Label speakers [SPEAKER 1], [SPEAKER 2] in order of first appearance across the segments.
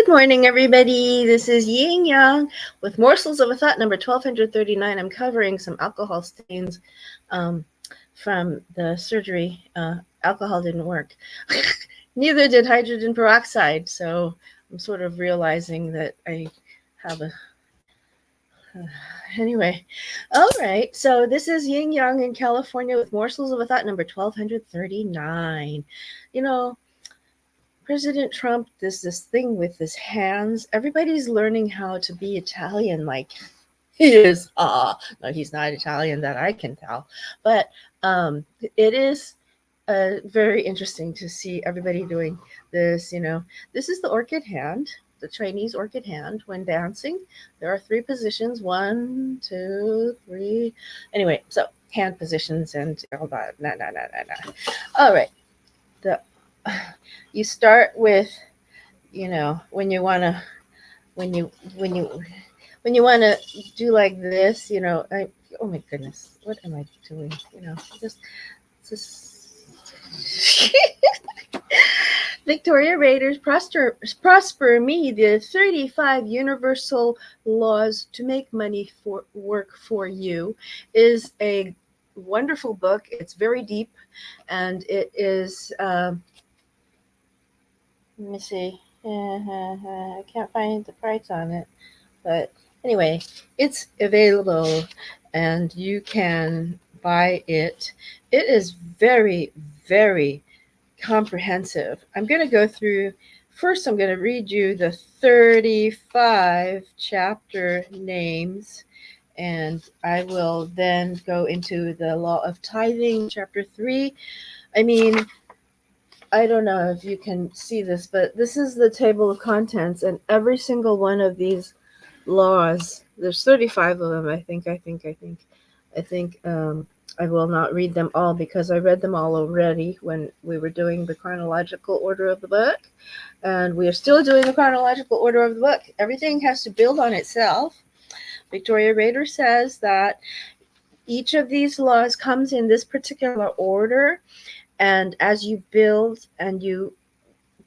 [SPEAKER 1] morning, everybody. This is Yin Yang with Morsels of a Thought number 1239. I'm covering some alcohol stains um, from the surgery. Alcohol didn't work. Neither did hydrogen peroxide. So I'm sort of realizing that I have a. Anyway, all right. So this is Yin Yang in California with Morsels of a Thought number 1239. You know, President Trump does this thing with his hands. Everybody's learning how to be Italian like he is. No, he's not Italian that I can tell. But it is very interesting to see everybody doing this. This is the orchid hand, the Chinese orchid hand when dancing. There are 3 positions, 1, 2, 3. Anyway, so hand positions and all that. All right. The you start with, when you want to when you want to do like this, oh my goodness, what am I doing? Just Victoria Rader's Prosper Me, the 35 Universal Laws to Make Money for Work for You, is a wonderful book. It's very deep, and it is let me see. I can't find the price on it. But anyway, it's available and you can buy it. It is very, very comprehensive. I'm going to go through, first, I'm going to read you the 35 chapter names. And I will then go into the law of tithing, chapter 3. I don't know if you can see this, but this is the table of contents, and every single one of these laws, there's 35 of them, I think. I will not read them all because I read them all already when we were doing the chronological order of the book, and we are still doing the chronological order of the book. Everything has to build on itself. Victoria Rader says that each of these laws comes in this particular order, and as you build and you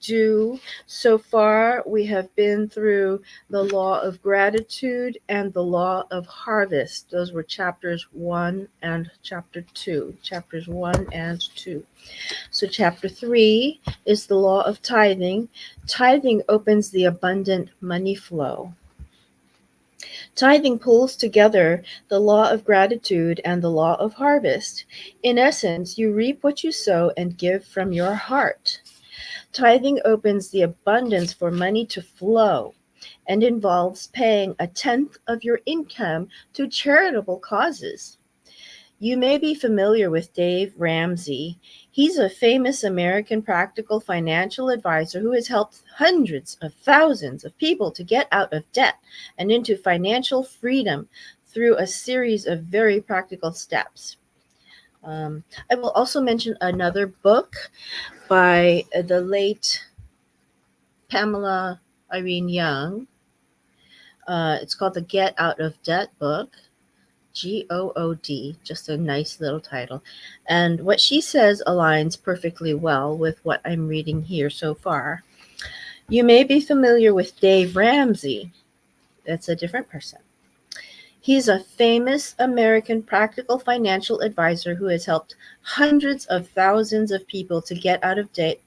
[SPEAKER 1] do, so far we have been through the law of gratitude and the law of harvest. Those were chapters 1 and chapter 2. Chapters 1 and 2. So chapter 3 is the law of tithing. Tithing opens the abundant money flow. Tithing pulls together the law of gratitude and the law of harvest. In essence, you reap what you sow and give from your heart. Tithing opens the abundance for money to flow and involves paying 1/10 of your income to charitable causes. You may be familiar with Dave Ramsey. He's a famous American practical financial advisor who has helped hundreds of thousands of people to get out of debt and into financial freedom through a series of very practical steps. I will also mention another book by the late Pamela Irene Young. It's called the Get Out of Debt book. GOOD, just a nice little title. And what she says aligns perfectly well with what I'm reading here so far. You may be familiar with Dave Ramsey. That's a different person. He's a famous American practical financial advisor who has helped hundreds of thousands of people to get out of debt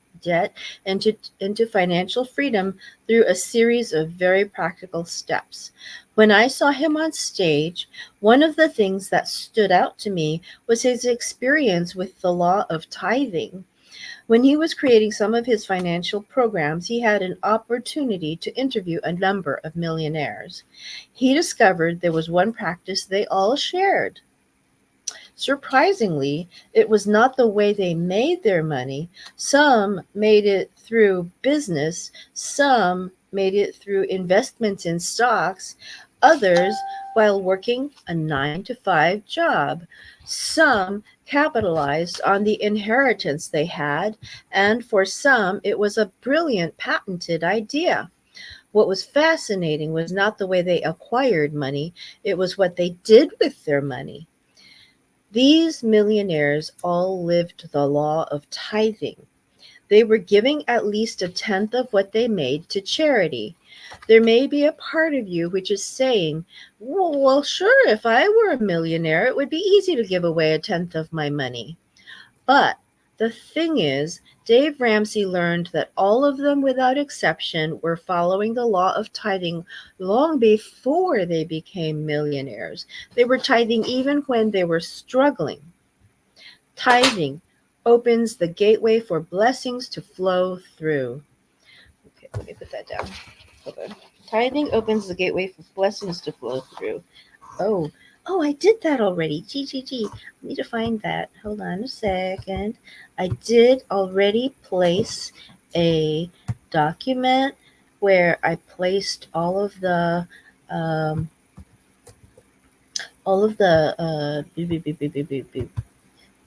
[SPEAKER 1] and into financial freedom through a series of very practical steps. When I saw him on stage, one of the things that stood out to me was his experience with the law of tithing. When he was creating some of his financial programs, he had an opportunity to interview a number of millionaires. He discovered there was one practice they all shared. Surprisingly, it was not the way they made their money. Some made it through business, some made it through investments in stocks, others while working a 9-to-5 job. Some capitalized on the inheritance they had, and for some, it was a brilliant patented idea. What was fascinating was not the way they acquired money, it was what they did with their money. These millionaires all lived the law of tithing. They were giving at least a tenth of what they made to charity. There may be a part of you which is saying, well, sure, if I were a millionaire, it would be easy to give away a tenth of my money. But the thing is, Dave Ramsey learned that all of them without exception were following the law of tithing long before they became millionaires. They were tithing even when they were struggling. Tithing opens the gateway for blessings to flow through. Okay, let me put that down. Hold on. Tithing opens the gateway for blessings to flow through. Oh, I did that already. I need to find that. Hold on a second. I did already place a document where I placed all of the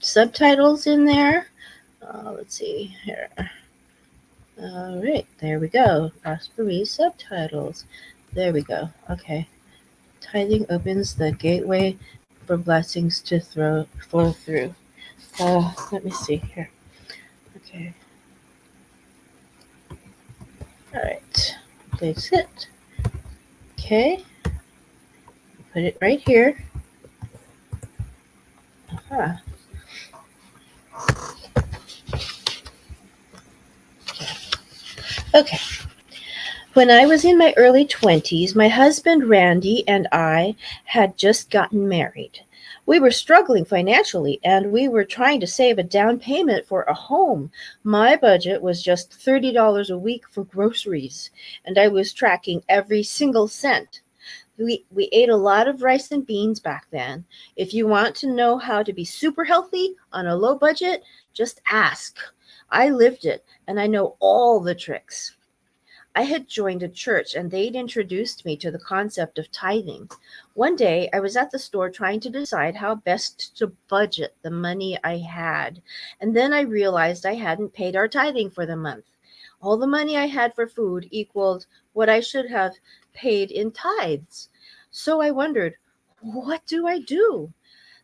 [SPEAKER 1] subtitles in there. Let's see here. All right, there we go. Prosperie subtitles. There we go. Okay. Tithing opens the gateway for blessings to flow through. Let me see here. Okay. All right. Place it. Okay. Put it right here. Uh-huh. Okay. When I was in my early 20s, my husband Randy and I had just gotten married. We were struggling financially and we were trying to save a down payment for a home. My budget was just $30 a week for groceries, and I was tracking every single cent. We ate a lot of rice and beans back then. If you want to know how to be super healthy on a low budget, just ask. I lived it and I know all the tricks. I had joined a church and they'd introduced me to the concept of tithing. One day I was at the store trying to decide how best to budget the money I had. And then I realized I hadn't paid our tithing for the month. All the money I had for food equaled what I should have paid in tithes. So I wondered, what do I do?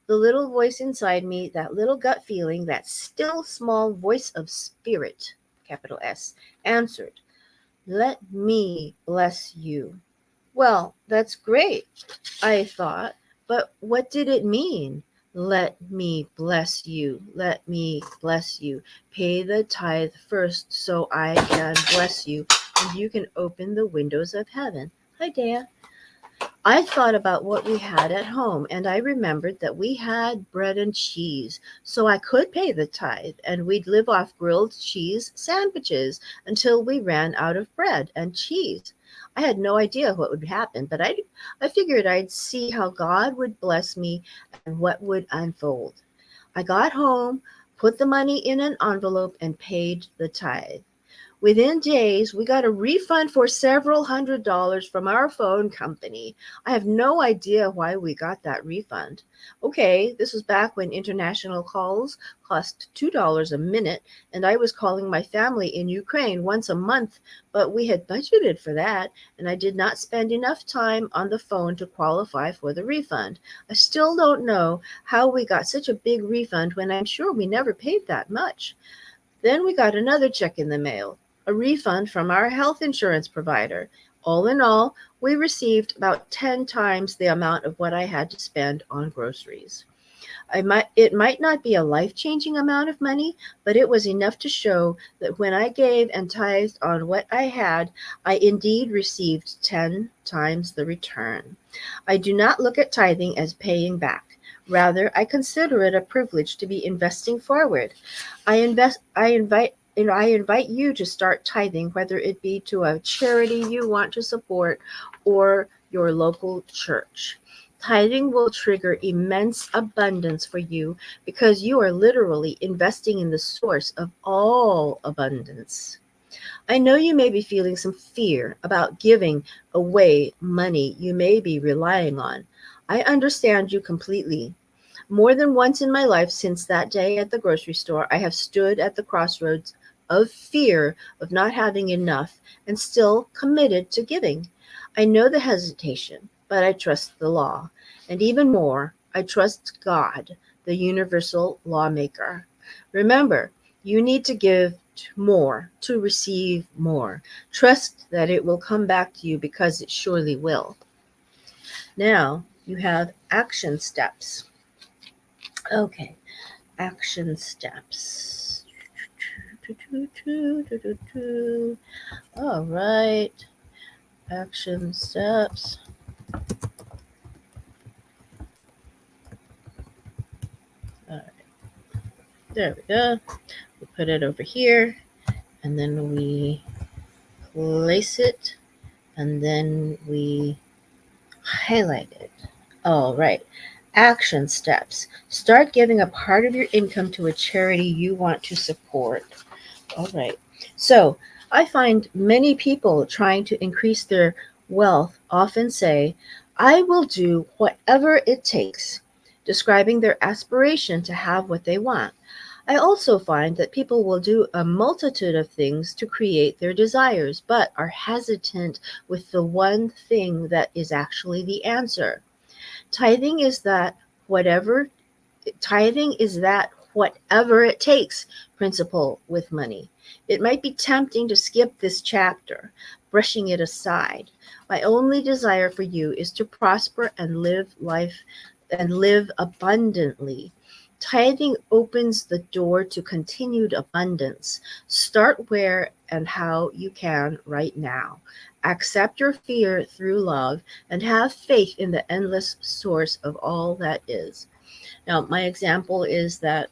[SPEAKER 1] The little voice inside me, that little gut feeling, that still small voice of spirit, capital S, answered, let me bless you. Well, that's great, I thought, but what did it mean? Let me bless you. Let me bless you. Pay the tithe first so I can bless you and you can open the windows of heaven. Hi, Dan. I thought about what we had at home, and I remembered that we had bread and cheese, so I could pay the tithe, and we'd live off grilled cheese sandwiches until we ran out of bread and cheese. I had no idea what would happen, but I figured I'd see how God would bless me and what would unfold. I got home, put the money in an envelope, and paid the tithe. Within days, we got a refund for several $100s from our phone company. I have no idea why we got that refund. Okay, this was back when international calls cost $2 a minute, and I was calling my family in Ukraine once a month, but we had budgeted for that, and I did not spend enough time on the phone to qualify for the refund. I still don't know how we got such a big refund when I'm sure we never paid that much. Then we got another check in the mail, a refund from our health insurance provider. All in all, we received about 10 times the amount of what I had to spend on groceries. It might not be a life-changing amount of money, but it was enough to show that when I gave and tithed on what I had, I indeed received 10 times the return. I do not look at tithing as paying back. Rather, I consider it a privilege to be investing forward. I invite you to start tithing, whether it be to a charity you want to support or your local church. Tithing will trigger immense abundance for you because you are literally investing in the source of all abundance. I know you may be feeling some fear about giving away money you may be relying on. I understand you completely. More than once in my life since that day at the grocery store, I have stood at the crossroads of fear of not having enough and still committed to giving. I know the hesitation, but I trust the law. And even more, I trust God, the universal lawmaker. Remember, you need to give more, to receive more. Trust that it will come back to you because it surely will. Now you have action steps. Okay, action steps. All right, action steps. All right, there we go. We put it over here, and then we place it, and then we highlight it. All right. Action steps. Start giving a part of your income to a charity you want to support. All right. So I find many people trying to increase their wealth often say, I will do whatever it takes, describing their aspiration to have what they want. I also find that people will do a multitude of things to create their desires, but are hesitant with the one thing that is actually the answer. Tithing is that whatever Tithing is that whatever it takes principle with money. It might be tempting to skip this chapter, brushing it aside. My only desire for you is to prosper and live abundantly. Tithing opens the door to continued abundance. Start where and how you can right now. Accept your fear through love and have faith in the endless source of all that is. Now, my example is that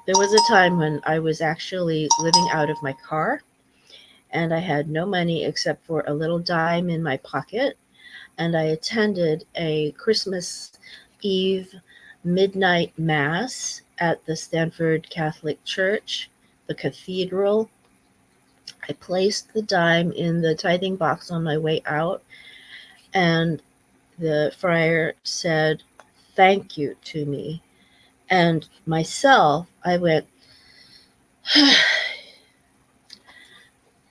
[SPEAKER 1] there was a time when I was actually living out of my car and I had no money except for a little dime in my pocket. And I attended a Christmas Eve midnight mass at the Stanford Catholic Church, the cathedral. I placed the dime in the tithing box on my way out, and the friar said, "Thank you" to me. And myself, I went,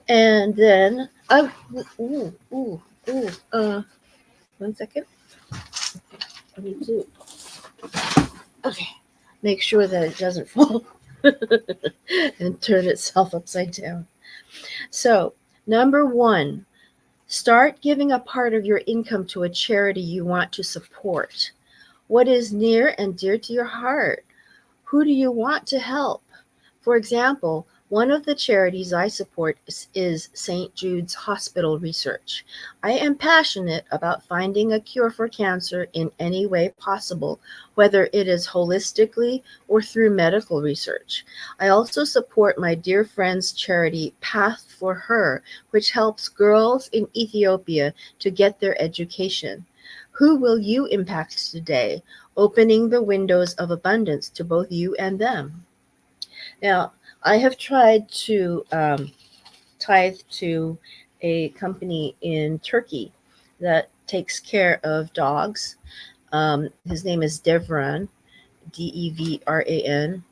[SPEAKER 1] and then, one second. I need to, okay, make sure that it doesn't fall and turn itself upside down. So, number one, start giving a part of your income to a charity you want to support. What is near and dear to your heart? Who do you want to help? For example, one of the charities I support is St. Jude's Hospital Research. I am passionate about finding a cure for cancer in any way possible, whether it is holistically or through medical research. I also support my dear friend's charity, Path for Her, which helps girls in Ethiopia to get their education. Who will you impact today, opening the windows of abundance to both you and them? Now, I have tried to tithe to a company in Turkey that takes care of dogs. His name is Devran, Devran.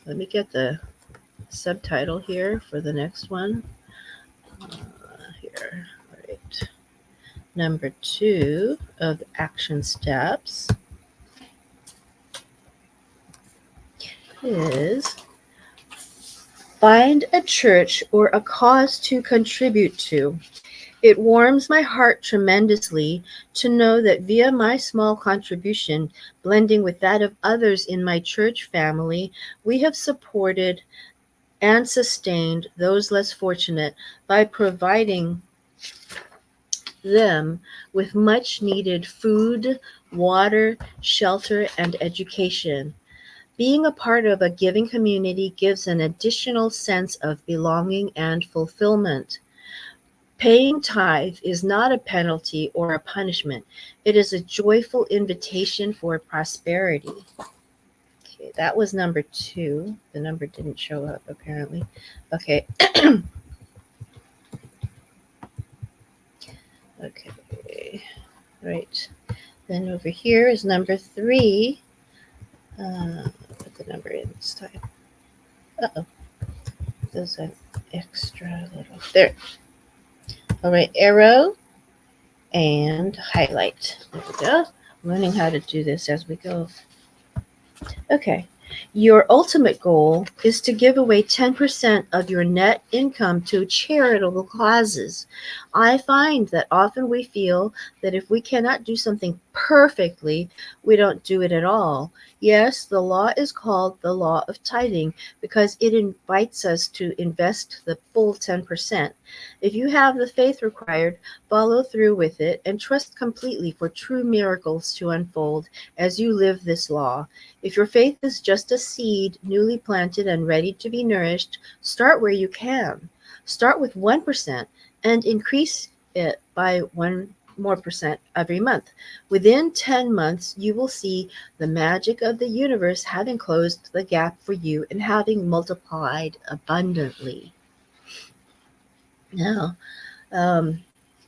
[SPEAKER 1] Let me get the subtitle here for the next one. Here, all right. Number 2 of the action steps is find a church or a cause to contribute to. It warms my heart tremendously to know that via my small contribution, blending with that of others in my church family, we have supported and sustained those less fortunate by providing them with much needed food, water, shelter, and education. Being a part of a giving community gives an additional sense of belonging and fulfillment. Paying tithe is not a penalty or a punishment. It is a joyful invitation for prosperity. Okay, that was number 2. The number didn't show up apparently. Okay. Okay. Right. Then over here is number 3. Put the number in this time. Uh-oh. There's an extra little. There. All right. Arrow and highlight. There we go. Learning how to do this as we go. Okay. Your ultimate goal is to give away 10% of your net income to charitable causes. I find that often we feel that if we cannot do something perfectly, we don't do it at all. Yes, the law is called the law of tithing because it invites us to invest the full 10%. If you have the faith required, follow through with it and trust completely for true miracles to unfold as you live this law. If your faith is just a seed newly planted and ready to be nourished, start where you can. Start with 1% and increase it by 1% more every month. Within 10 months, you will see the magic of the universe having closed the gap for you and having multiplied abundantly. Now, um,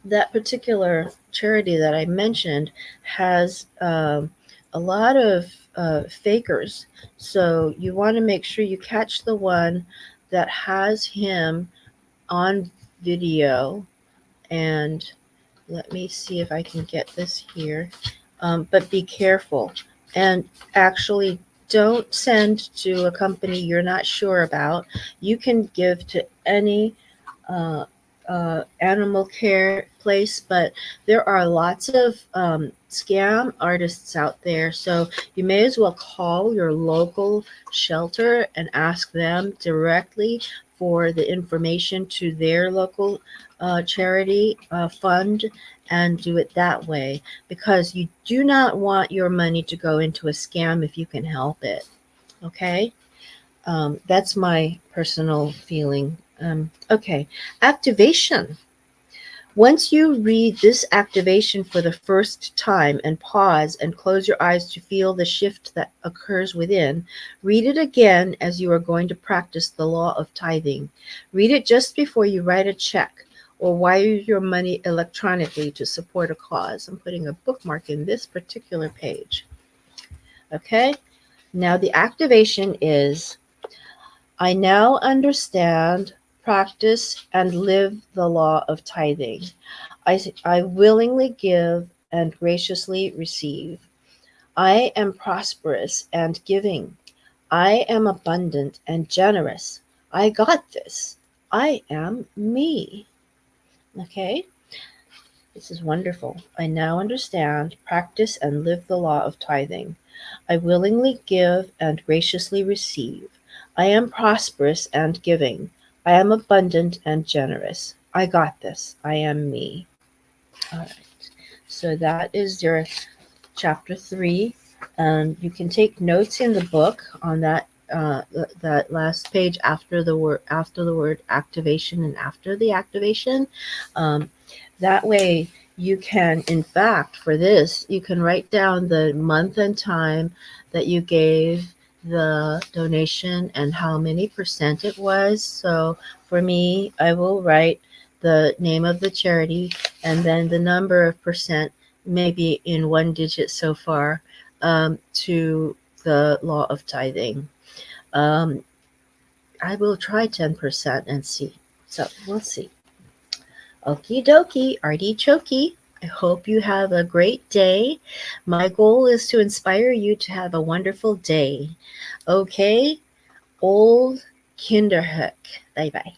[SPEAKER 1] that particular charity that I mentioned has a lot of fakers. So you want to make sure you catch the one that has him on video. And let me see if I can get this here. But be careful and actually don't send to a company you're not sure about. You can give to any uh, animal care place, but there are lots of scam artists out there. So you may as well call your local shelter and ask them directly for the information to their local charity fund and do it that way because you do not want your money to go into a scam if you can help it. Okay? That's my personal feeling. Okay, activation. Once you read this activation for the first time and pause and close your eyes to feel the shift that occurs within, read it again as you are going to practice the law of tithing. Read it just before you write a check or wire your money electronically to support a cause. I'm putting a bookmark in this particular page. Okay, now the activation is I now understand, practice, and live the law of tithing. I willingly give and graciously receive. I am prosperous and giving. I am abundant and generous. I got this. I am me. Okay? This is wonderful. I now understand, practice, and live the law of tithing. I willingly give and graciously receive. I am prosperous and giving. I am abundant and generous. I got this. I am me. All right. So that is your chapter 3. You can take notes in the book on that last page after the word activation and after the activation. Um, that way you can, in fact, for this, you can write down the month and time that you gave the donation and how many percent it was. So for me, I will write the name of the charity and then the number of percent, maybe in one digit so far, to the law of tithing. Um, I will try 10% and see. So we'll see. Okie dokie, artichoke. I hope you have a great day. My goal is to inspire you to have a wonderful day. Okay, old Kinderhook. Bye bye.